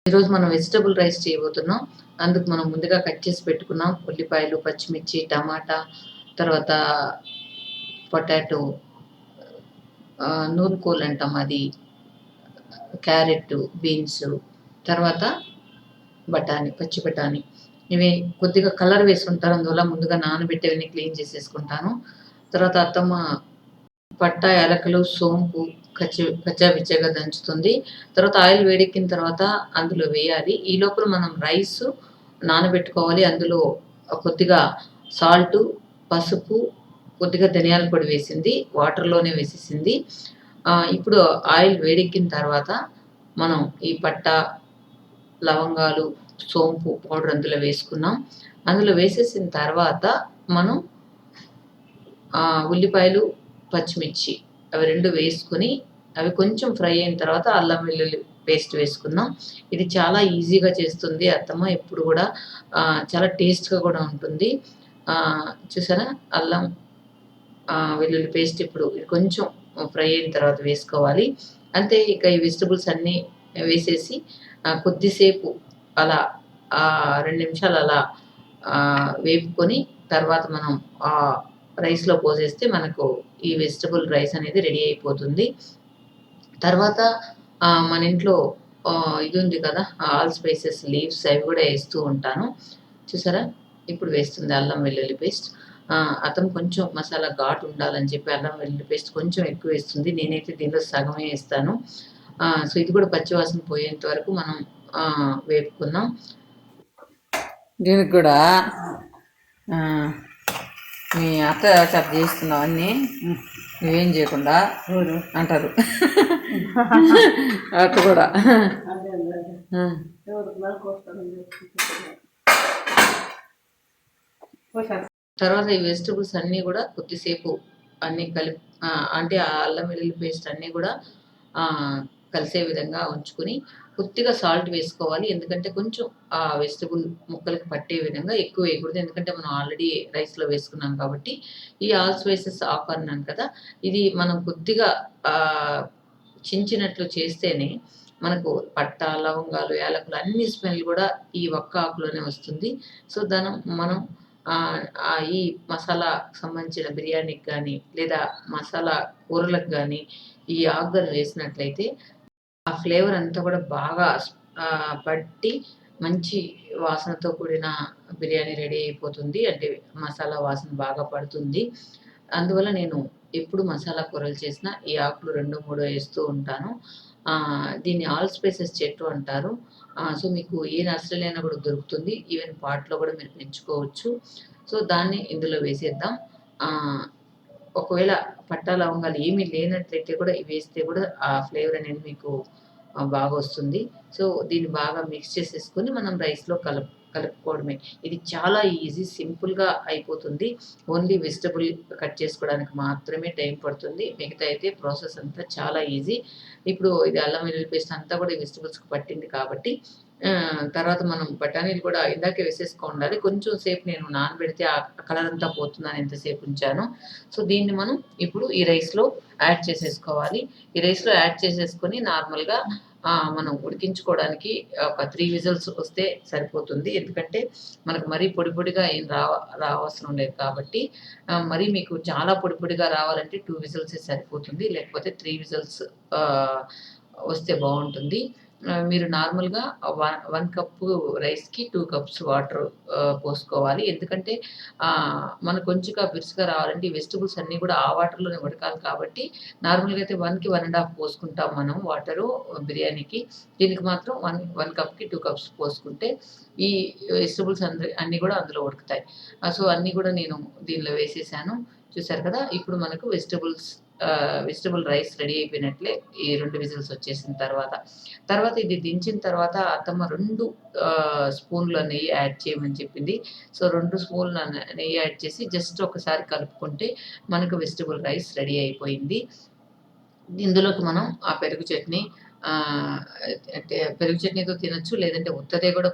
ఈరోజు మనం vegetable rice చేయబోతున్నాం. అందుకు మనం ముందుగా కట్ చేసి పెట్టుకున్నాం ఉల్లిపాయలు, పచ్చిమిర్చి, టమాటా, తర్వాత పొటాటో, నూలుకోలు అంటాం అది, క్యారెట్, బీన్స్, తర్వాత బఠానీ, పచ్చి బఠానీ. ఇవి కొద్దిగా కలర్ వేసుకుంటారు. అందువల్ల ముందుగా నానబెట్టేవన్నీ క్లీన్ చేసేసుకుంటాను. తర్వాత అత్తమ్మ పట్టా, యాలకులు, సోంపు కచ్చా పిచ్చాగా దంచుతుంది. తర్వాత ఆయిల్ వేడెక్కిన తర్వాత అందులో వేయాలి. ఈ లోపల మనం రైసు నానబెట్టుకోవాలి. అందులో కొద్దిగా సాల్టు, పసుపు, కొద్దిగా ధనియాల పొడి వేసింది. వాటర్‌లోనే వేసేసింది. ఇప్పుడు ఆయిల్ వేడెక్కిన తర్వాత మనం ఈ పట్టా, లవంగాలు, సోంపు పౌడర్ అందులో వేసుకున్నాం. అందులో వేసేసిన తర్వాత మనం ఉల్లిపాయలు, పచ్చిమిర్చి అవి 2 వేసుకొని అవి కొంచెం ఫ్రై అయిన తర్వాత అల్లం వెల్లుల్లి పేస్ట్ వేసుకుందాం. ఇది చాలా ఈజీగా చేస్తుంది అత్తమ్మ ఎప్పుడు గూడా. చాలా టేస్ట్‌గా గూడా ఉంటుంది. చూసారా అల్లం, వెల్లుల్లి పేస్ట్ ఇప్పుడు ఇది కొంచెం ఫ్రై అయిన తర్వాత వేసుకోవాలి. అంతే ఇక ఈ వెజిటబుల్స్ అన్నీ వేసేసి కొద్దిసేపు అలా 2 నిమిషాలు అలా వేపుకొని తర్వాత మనం రైస్‌లో పోసేస్తే మనకు ఈ వెజిటబుల్ రైస్ అనేది రెడీ అయిపోతుంది. తర్వాత మన ఇంట్లో ఇది ఉంది కదా! ఆల్ స్పైసెస్ లీవ్స్ అవి గూడా ఏస్తూ ఉంటాను. చూసారా? ఇప్పుడు వేస్తుంది అల్లం వెల్లుల్లి పేస్ట్. అతను కొంచెం మసాలా ఘాటు ఉండాలని చెప్పి అల్లం వెల్లుల్లి పేస్ట్ కొంచెం ఎక్కువేస్తుంది. నేనైతే దీనిలో సగమే ఏస్తాను. సో, ఇది కూడా పచ్చి వాసన పోయేంత వరకు మనం వేపుకుందాం. దీనికి కూడా మీ అత్త చేత చేస్తున్నావు అన్నీ నువ్వేం చేయకుండా అంటారు అట్ట కూడా. తర్వాత ఈ వెజిటబుల్స్ అన్నీ కూడా కొద్దిసేపు అన్నీ కలిపి అంటే ఆ అల్లం వెల్లుల్లి పేస్ట్ అన్నీ కూడా కలిసే విధంగా ఉంచుకొని కొద్దిగా సాల్ట్ వేసుకోవాలి. ఎందుకంటే కొంచెం ఆ వెజిటబుల్ ముక్కలకి పట్టే విధంగా ఎక్కువ వేయకూడదు. ఎందుకంటే మనం ఆల్రెడీ రైస్‌లో వేసుకున్నాం కాబట్టి. ఈ ఆల్ స్పైసెస్ ఆఫ్ అన్నాను కదా! ఇది మనం కొద్దిగా చించినట్లు చేస్తేనే మనకు పట్టా, లవంగాలు, యాలకులు అన్ని స్మెల్ కూడా ఈ ఒక్క ఆకులోనే వస్తుంది. సో, మనం ఈ మసాలాకు సంబంధించిన బిర్యానీకి గానీ, లేదా మసాలా కూరలకు గానీ, ఈ ఆకుగను వేసినట్లయితే ఆ ఫ్లేవర్ అంతా కూడా బాగా పట్టి మంచి వాసనతో కూడిన బిర్యానీ రెడీ అయిపోతుంది. అంటే మసాలా వాసన బాగా పడుతుంది. అందువల్ల నేను ఎప్పుడు మసాలా కూరలు చేసినా ఈ ఆకులు 2, 3 ఏస్తూ ఉంటాను. దీన్ని ఆల్ స్పైసెస్ చెట్టు అంటారు. సో, మీకు ఏ నర్సరీలో అయినా కూడా దొరుకుతుంది. ఈవెన్ పాట్‌లో కూడా మీరు పెంచుకోవచ్చు. సో, దాన్ని ఇందులో వేసేద్దాం. ఒకవేళ పట్టా, లవంగాలు ఏమీ లేనట్లయితే కూడా ఇవి వేస్తే కూడా ఆ ఫ్లేవర్ అనేది మీకు బాగొస్తుంది. సో, దీన్ని బాగా మిక్స్ చేసేసుకొని మనం రైస్‌లో కలుపుకోవడమే. ఇది చాలా ఈజీ సింపుల్‌గా అయిపోతుంది. ఓన్లీ వెజిటబుల్ కట్ చేసుకోవడానికి మాత్రమే టైం పడుతుంది. మిగతా అయితే ప్రాసెస్ అంతా చాలా ఈజీ. ఇప్పుడు ఇది అల్లం వెల్లుల్లి పేస్ట్ అంతా కూడా ఈ వెజిటబుల్స్‌కి పట్టింది కాబట్టి తర్వాత మనం బఠానీలు కూడా ఇందాకే వేసేసుకోండాలి. కొంచెం సేపు నేను నానబెడితే ఆ కలర్ అంతా పోతుందని ఎంతసేపు ఉంచానో. సో, దీన్ని మనం ఇప్పుడు ఈ రైస్‌లో యాడ్ చేసేసుకోవాలి. ఈ రైస్‌లో యాడ్ చేసేసుకొని నార్మల్‌గా మనం ఉడికించుకోవడానికి ఒక 3 విజిల్స్ వస్తే సరిపోతుంది. ఎందుకంటే మనకు మరీ పొడి పొడిగా ఏం రావసరం లేదు కాబట్టి మరీ మీకు చాలా పొడి పొడిగా రావాలంటే 2 విజిల్సే సరిపోతుంది. లేకపోతే 3 విజిల్స్ ఆహ్, వస్తే బావుంటుంది. మీరు నార్మల్‌గా 1 కప్పు రైస్‌కి 2 కప్స్ వాటర్ పోసుకోవాలి. ఎందుకంటే మనకు కొంచెంగా బిరుసుగా రావాలంటే ఈ వెజిటబుల్స్ అన్నీ కూడా ఆ వాటర్‌లోనే ఉడకాలి కాబట్టి నార్మల్‌గా అయితే 1కి 1 ½ పోసుకుంటాం మనం వాటరు బిర్యానీకి. దీనికి మాత్రం 1 కప్‌కి 2 కప్స్ పోసుకుంటే ఈ వెజిటబుల్స్ అన్నీ కూడా అందులో ఉడుకుతాయి. సో, అన్నీ కూడా నేను దీనిలో వేసేసాను. చూసారు కదా! ఇప్పుడు మనకు వెజిటబుల్ రైస్ రెడీ అయిపోయినట్లే ఈ 2 విజిల్స్ వచ్చేసిన తర్వాత. తర్వాత ఇది దించిన తర్వాత అత్తమ్మ 2 స్పూన్‌ల నెయ్యి యాడ్ చేయమని చెప్పింది. సో, 2 స్పూన్‌ల నెయ్యి యాడ్ చేసి జస్ట్ ఒకసారి కలుపుకుంటే మనకు వెజిటబుల్ రైస్ రెడీ అయిపోయింది. ఇందులోకి మనం ఆ పెరుగు చట్నీ ఆహ్, అంటే పెరుగు చట్నీతో తినొచ్చు. లేదంటే ఉత్తదే గూడా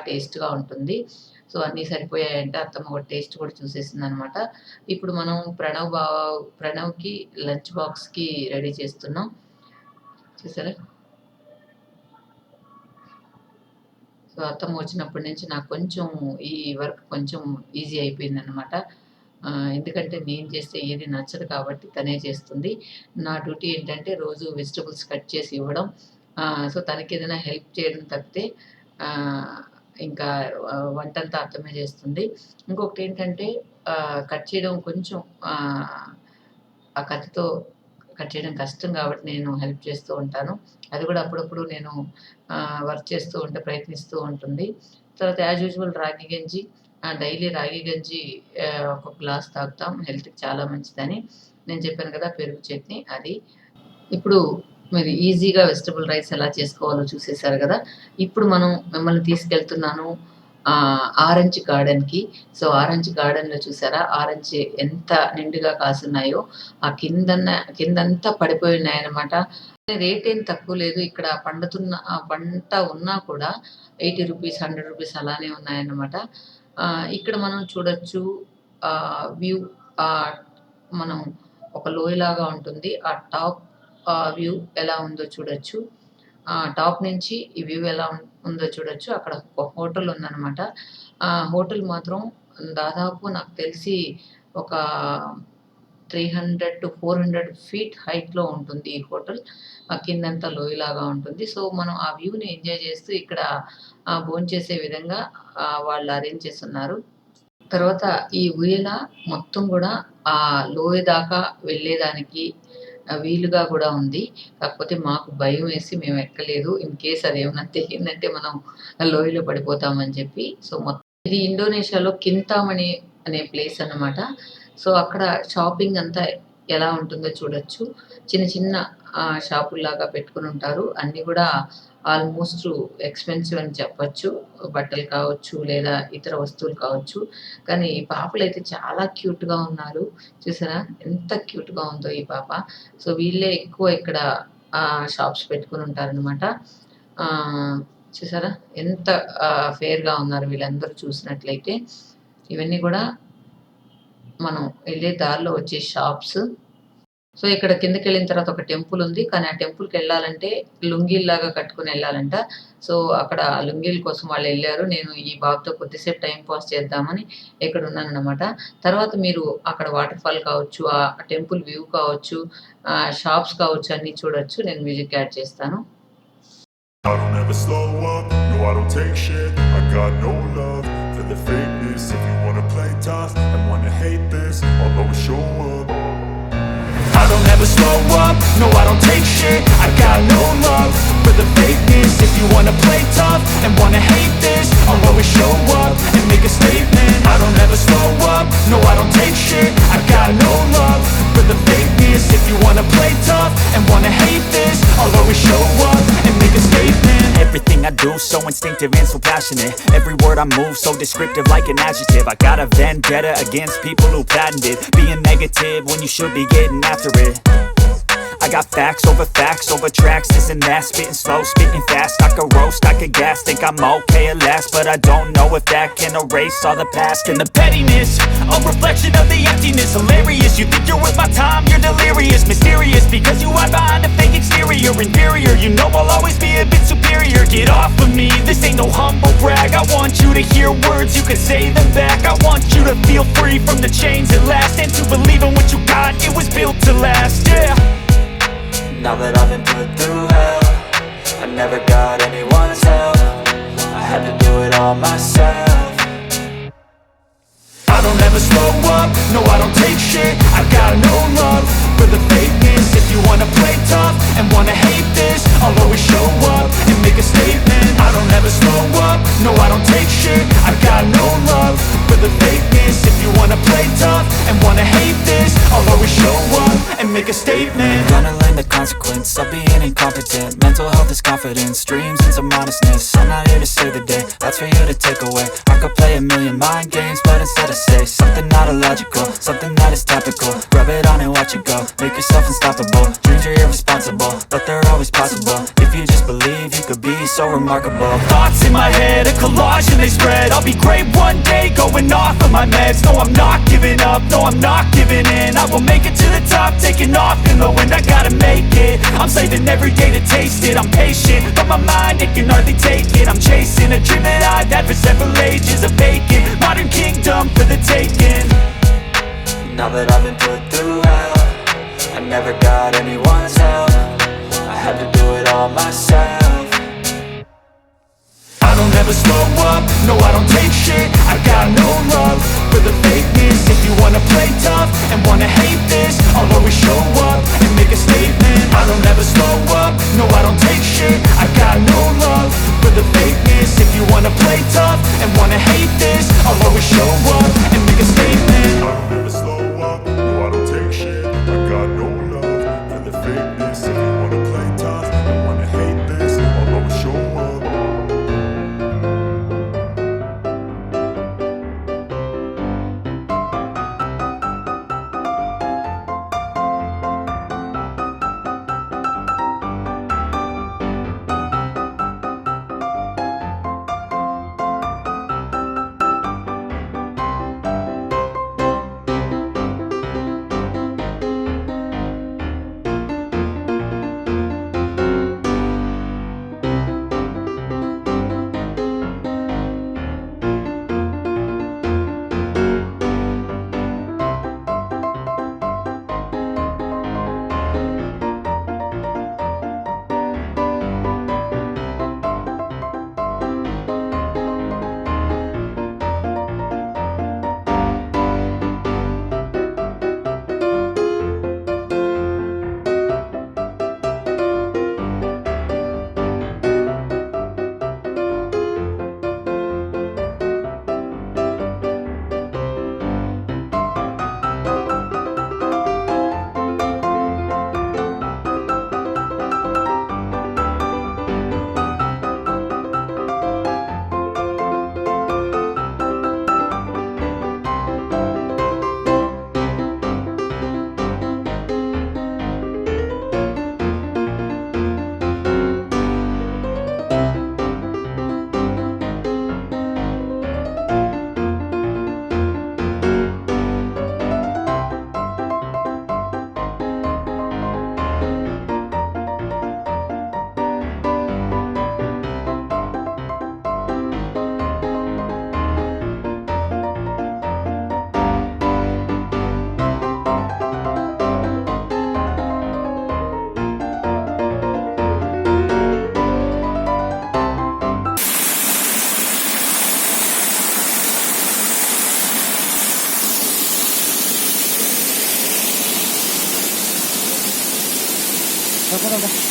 టేస్ట్‌గా ఉంటుంది. సో, అన్నీ సరిపోయాయంట. అత్తమ్మ కూడా టేస్ట్ కూడా చూసేసిందనమాట. ఇప్పుడు మనం ప్రణవ్‌కి లంచ్ బాక్స్‌కి రెడీ చేస్తున్నాం. చూసారా? సో, అత్తమ్మ వచ్చినప్పటి నుంచి నాకు కొంచెం ఈ వర్క్ కొంచెం ఈజీ అయిపోయిందనమాట. ఎందుకంటే నేను చేస్తే ఏది నచ్చదు కాబట్టి తనే చేస్తుంది. నా డ్యూటీ ఏంటంటే రోజు వెజిటబుల్స్ కట్ చేసి ఇవ్వడం. సో, తనకేదైనా హెల్ప్ చేయడం తప్పితే ఆహ్, ఇంకా వంటంతా అత్తమ్మే చేస్తుంది. ఇంకొకటేంటంటే కట్ చేయడం కొంచెం ఆ కత్తితో కట్ చేయడం కష్టం కాబట్టి నేను హెల్ప్ చేస్తూ ఉంటాను. అది కూడా అప్పుడప్పుడు నేను వర్క్ చేస్తూ ఉంటే ప్రయత్నిస్తూ ఉంటుంది. తర్వాత యాజ్ యూజువల్ రాగి గంజి డైలీ రాగి గంజి ఒక గ్లాస్ తాగుతాం. హెల్త్‌కి చాలా మంచిదని. నేను చెప్పాను కదా! పెరుగు చట్నీ అది. ఇప్పుడు మీరు ఈజీగా వెజిటబుల్ రైస్ ఎలా చేసుకోవాలో చూసేసారు గదా! ఇప్పుడు మిమ్మల్ని తీసుకెళ్తున్నాను ఆరెంజ్ గార్డెన్‌కి. సో, ఆరెంజ్ గార్డెన్‌లో చూసారా? ఆరెంజ్ ఎంత నిండుగా కాసున్నాయో, ఆ కిందంతా పడిపోయి ఉన్నాయన్నమాట. రేట్ ఏం తక్కువ లేదు. ఇక్కడ పంట ఉన్నా కూడా రూ. 80, రూ. 100 అలానే ఉన్నాయన్నమాట. ఇక్కడ మనం చూడొచ్చు వ్యూ ఆహ్, మనం ఒక లోయలాగా ఉంటుంది. ఆ టాప్ వ్యూ ఎలా ఉందో చూడొచ్చు. టాప్ నుంచి ఈ వ్యూ ఎలా ఉందో చూడొచ్చు. అక్కడ ఒక హోటల్ ఉందనమాట. హోటల్ మాత్రం దాదాపు నాకు తెలిసి ఒక 300-400 ఫీట్ హైట్‌లో ఉంటుంది ఈ హోటల్. కిందంతా లోయలాగా ఉంటుంది. సో, మనం ఆ వ్యూని ఎంజాయ్ చేస్తూ ఇక్కడ భోంచేసే విధంగా వాళ్ళు అరేంజ్ చేసున్నారు. తర్వాత ఈ ఊయల మొత్తం గూడా ఆ లోయ దాకా వెళ్ళేదానికి వీలుగా గూడా ఉంది. కాకపోతే మాకు భయమేసి మేము ఎక్కలేదు. ఇన్ కేస్ అదేమన్నా తెగిందంటే మనం లోయలో పడిపోతామని చెప్పి. సో, ఇది ఇండోనేషియాలో కింతామణి అనే ప్లేస్ అన్నమాట. సో, అక్కడ షాపింగ్ అంతా ఎలా ఉంటుందో చూడొచ్చు. చిన్న చిన్న షాపుల్లాగా పెట్టుకొనుంటారు. అన్నీ గూడా ఆల్‌మోస్ట్ ఎక్స్‌పెన్సివ్ అని చెప్పొచ్చు. బట్టలు కావచ్చు, లేదా ఇతర వస్తువులు కావచ్చు. కానీ ఈ పాపలైతే చాలా క్యూట్‌గా ఉన్నారు. చూసారా? ఎంత క్యూట్‌గా ఉందో ఈ పాప. సో, వీళ్ళే ఎక్కువ ఇక్కడ షాప్స్ పెట్టుకొనుంటారనమాట. చూసారా? ఎంత ఫెయిర్‌గా ఉన్నారు వీళ్ళందరూ చూసినట్లయితే. ఇవన్నీ గూడా మనం ఎళ్ళే దారిలో వచ్చే షాప్స్. సో, ఇక్కడ కిందకెళ్ళిన తర్వాత ఒక టెంపుల్ ఉంది. కానీ ఆ టెంపుల్‌కెళ్ళాలంటే లుంగీల్లాగా కట్టుకొని ఎళ్ళాలంట. సో, అక్కడ లుంగీల కోసం వాళ్ళెళ్లారు. నేను ఈ బాబుతో కొద్దిసేపు టైమ్ పాస్ చేద్దామని ఇక్కడున్నాననమాట. తర్వాత మీరు అక్కడ వాటర్ ఫాల్ కావచ్చు, ఆ టెంపుల్ వ్యూ కావచ్చు, షాప్స్ కావచ్చు అన్నీ చూడొచ్చు. నేను మ్యూజిక్ యాడ్ చేస్తాను. I don't ever slow up, no I don't take shit. I got no love for the fakeness. If you wanna play tough and wanna hate this, I'll always show up. I don't ever slow up, no I don't take shit. I got no love for the fakeness. If you wanna play tough and wanna hate this, I'll always show up and make a statement. I don't ever slow up, no I don't take shit. I got no love for the fakeness. If you wanna play tough and wanna hate this, I'll always show up and make a statement. Everything I do so instinctive and so passionate. Every word I move so descriptive like an adjective. I got a vendetta against people who patented being negative when you should be getting after it. I got facts over tracks, this and that. Spitting slow, spitting fast. I could roast, I could gas. Think I'm okay at last, but I don't know if that can erase all the past. And the pettiness, a reflection of the emptiness. Hilarious, you think you're worth my time, you're delirious. Mysterious, because you hide behind a fake exterior. Inferior, you know I'll always be a bit superior. Get off of me, this ain't no humble brag. I want you to hear words, you can say them back. I want you to feel free from the chains that last, and to believe in what you got, it was built to last, yeah. Now that I've been put through hell, I never got anyone's help. I had to do it all myself. I don't ever slow up, no I don't take shit. I got no love for the fakeness. If you wanna play tough and wanna hate this, I'll always show up and make a statement. I don't ever slow up, no I don't take shit. I got no love for the fakeness. If you wanna play tough and wanna hate this, I'll always show up and make a statement. Gonna learn the consequence of being incompetent. Mental health is confidence, dreams and some honestness. I'm not here to save the day, that's for you to take away. I could play a million mind games, but instead I say something not illogical, something that is topical. Rub it on and watch it go, make yourself unstoppable. Dreams are irresponsible, but they're always possible. If you just believe, you could be so remarkable. Thoughts in my head, a collage and they spread. I'll be great one day, going off of my meds. No, I'm not giving up, no, I'm not giving in. I will make it to the top, taking off in the wind. I gotta make it, I'm saving every day to taste it. I'm patient, but my mind, it can hardly take it. I'm chasing a dream that never slow up, no I don't take shit. I got no love for the fakeness. If you wanna play tough and wanna hate this, I'll always show up and make a statement. I don't ever slow up, no I don't take shit. I got no love for the fakeness. If you wanna play tough and wanna hate this, I'll always show up and make a statement. I don't ever slow up, no I don't take shit. I got no love for the fakeness. If you wanna play tough and wanna hate this, I'll always show up.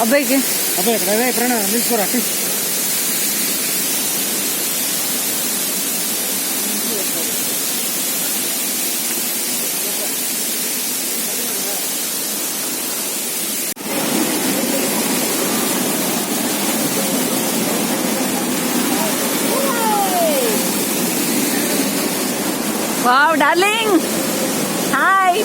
అబ్బాయికి అబ్బాయి ఇక్కడ ఎప్పుడైనా తీసుకోరా wow darling hi